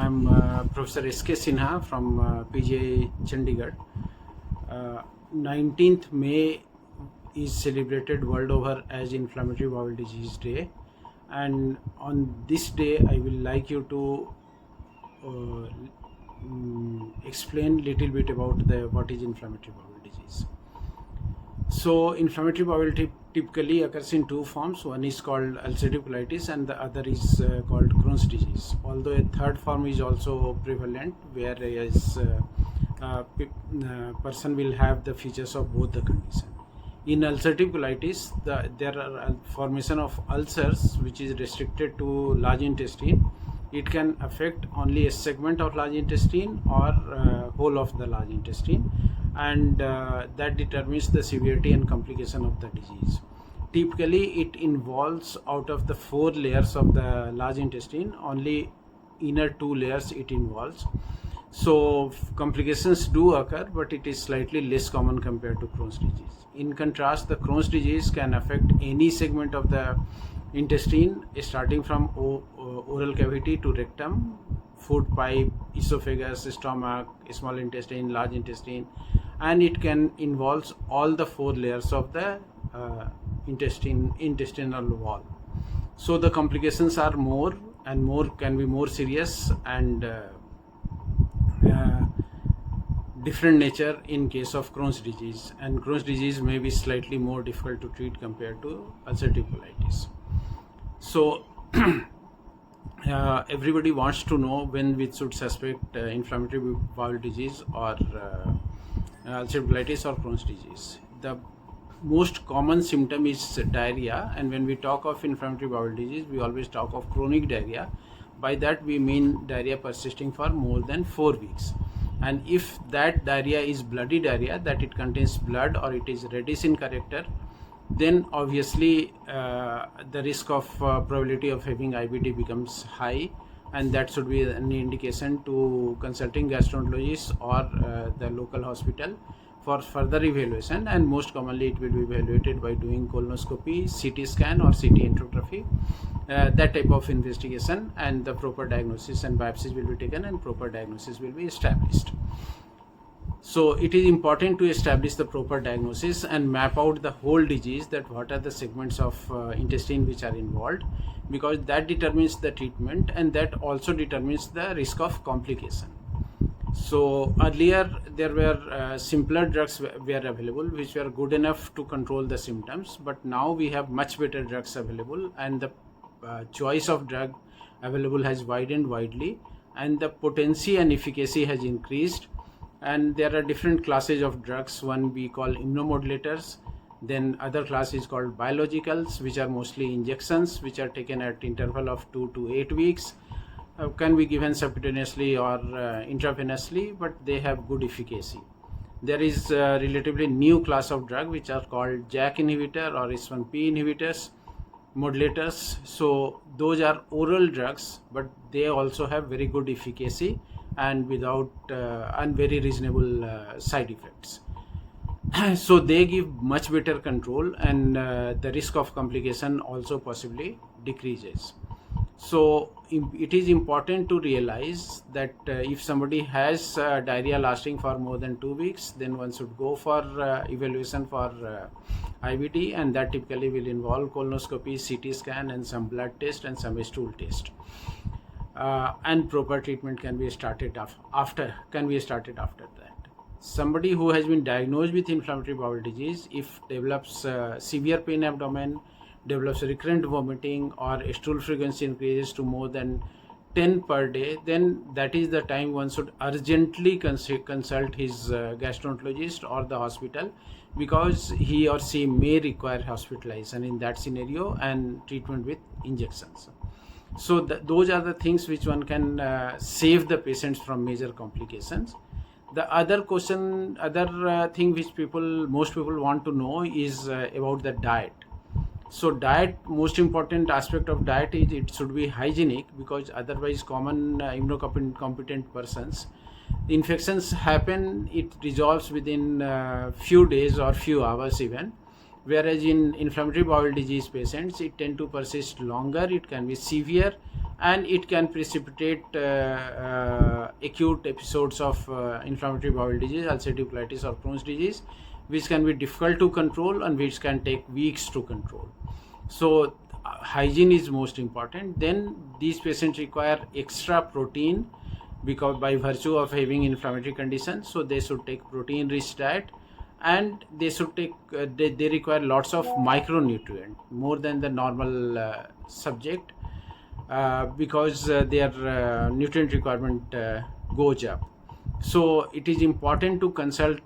I'm Professor SK Sinha from PGI Chandigarh. 19th May is celebrated world over as Inflammatory Bowel Disease Day, and on this day I will like you to explain little bit about what is inflammatory bowel disease. So inflammatory bowel typically occurs in two forms. One is called ulcerative colitis and the other is called Crohn's disease. Although a third form is also prevalent, whereas person will have the features of both the condition. In ulcerative colitis, there are formation of ulcers which is restricted to large intestine. It can affect only a segment of large intestine or whole of the large intestine, and that determines the severity and complication of the disease. Typically, it involves out of the 4 layers of the large intestine, only inner 2 layers it involves. So complications do occur, but it is slightly less common compared to Crohn's disease. In contrast, the Crohn's disease can affect any segment of the intestine, starting from oral cavity to rectum, food pipe, esophagus, stomach, small intestine, large intestine, and it can involve all the 4 layers of the intestinal wall. So the complications are more and more, can be more serious and different nature in case of Crohn's disease, and Crohn's disease may be slightly more difficult to treat compared to ulcerative colitis. So everybody wants to know when we should suspect inflammatory bowel disease or ulcerative colitis or Crohn's disease. The most common symptom is diarrhea, and when we talk of inflammatory bowel disease, we always talk of chronic diarrhea. By that we mean diarrhea persisting for more than 4 weeks. And if that diarrhea is bloody diarrhea, that it contains blood or it is reddish in character, then obviously the risk of probability of having IBD becomes high, and that should be an indication to consulting gastroenterologist or the local hospital for further evaluation. And most commonly it will be evaluated by doing colonoscopy, CT scan or CT angiography, that type of investigation, and the proper diagnosis and biopsies will be taken and proper diagnosis will be established. So it is important to establish the proper diagnosis and map out the whole disease, that what are the segments of intestine which are involved, because that determines the treatment and that also determines the risk of complication. So earlier there were simpler drugs were available which were good enough to control the symptoms, but now we have much better drugs available, and the choice of drug available has widened widely, and the potency and efficacy has increased. And there are different classes of drugs. One we call immunomodulators, then other class is called biologicals, which are mostly injections which are taken at interval of 2 to 8 weeks, can be given subcutaneously or intravenously, but they have good efficacy. There is a relatively new class of drug which are called JAK inhibitor or S1P inhibitors, modulators. So those are oral drugs, but they also have very good efficacy and without and very reasonable side effects. So they give much better control, and the risk of complication also possibly decreases. So it is important to realize that if somebody has diarrhea lasting for more than 2 weeks, then one should go for evaluation for IBD, and that typically will involve colonoscopy, CT scan, and some blood test and some stool test. And proper treatment can be started after that. Somebody who has been diagnosed with inflammatory bowel disease, if develops severe pain abdomen, develops recurrent vomiting, or stool frequency increases to more than 10 per day, then that is the time one should urgently consult his gastroenterologist or the hospital, because he or she may require hospitalization in that scenario and treatment with injections. So those are the things which one can save the patients from major complications. The other thing which most people want to know is about the diet. So diet, most important aspect of diet is it should be hygienic, because otherwise common immunocompetent persons, infections happen, it resolves within few days or few hours even, whereas in inflammatory bowel disease patients it tend to persist longer, it can be severe, and it can precipitate acute episodes of inflammatory bowel disease, ulcerative colitis or Crohn's disease, which can be difficult to control and which can take weeks to control. So hygiene is most important. Then these patients require extra protein because by virtue of having inflammatory conditions, so they should take protein rich diet, and they should take they require lots of micronutrient more than the normal subject, because their nutrient requirement goes up. So it is important to consult